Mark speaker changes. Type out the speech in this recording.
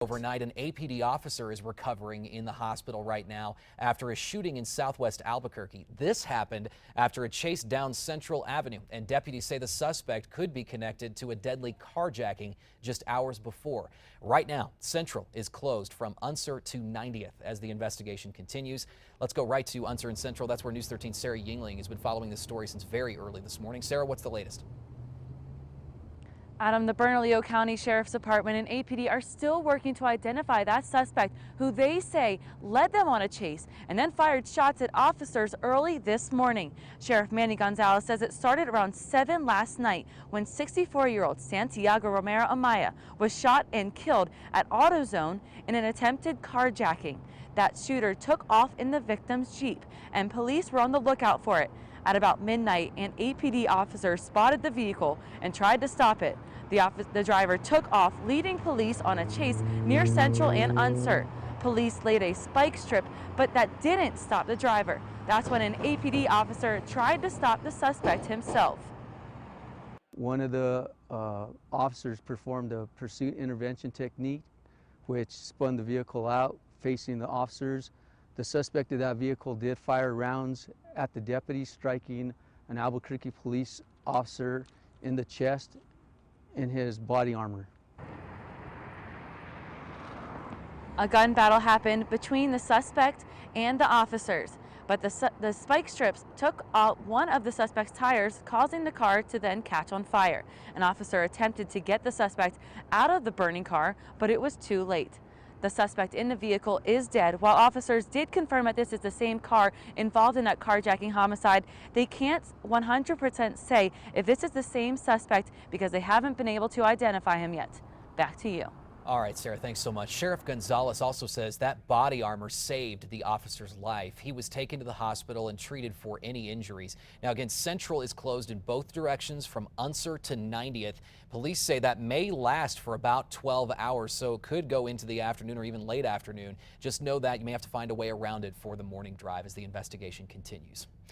Speaker 1: Overnight, an APD officer is recovering in the hospital right now after a shooting in southwest Albuquerque. This happened after a chase down Central Avenue, and deputies say the suspect could be connected to a deadly carjacking just hours before. Right now, Central is closed from Unser to 90th as the investigation continues. Let's go right to Unser and Central. That's where News 13's Sarah Yingling has been following this story since very early this morning. Sarah, what's the latest?
Speaker 2: Adam, the Bernalillo County Sheriff's Department and APD are still working to identify that suspect who they say led them on a chase and then fired shots at officers early this morning. Sheriff Manny Gonzalez says it started around 7 last night when 64-year-old Santiago Romero Amaya was shot and killed at AutoZone in an attempted carjacking. That shooter took off in the victim's Jeep, and police were on the lookout for it. At about midnight, an APD officer spotted the vehicle and tried to stop it. The driver took off, leading police on a chase near Central and Unser. Police laid a spike strip, but that didn't stop the driver. That's when an APD officer tried to stop the suspect himself.
Speaker 3: One of the officers performed a pursuit intervention technique, which spun the vehicle out facing the officers. The suspect of that vehicle did fire rounds at the deputy, striking an Albuquerque police officer in the chest in his body armor.
Speaker 2: A gun battle happened between the suspect and the officers, but the spike strips took out one of the suspect's tires, causing the car to then catch on fire. An officer attempted to get the suspect out of the burning car, but it was too late. The suspect in the vehicle is dead. While officers did confirm that this is the same car involved in that carjacking homicide, they can't 100% say if this is the same suspect because they haven't been able to identify him yet. Back to you.
Speaker 1: All right, Sarah, thanks so much. Sheriff Gonzalez also says that body armor saved the officer's life. He was taken to the hospital and treated for any injuries. Now, again, Central is closed in both directions from Unser to 90th. Police say that may last for about 12 hours, so it could go into the afternoon or even late afternoon. Just know that you may have to find a way around it for the morning drive as the investigation continues.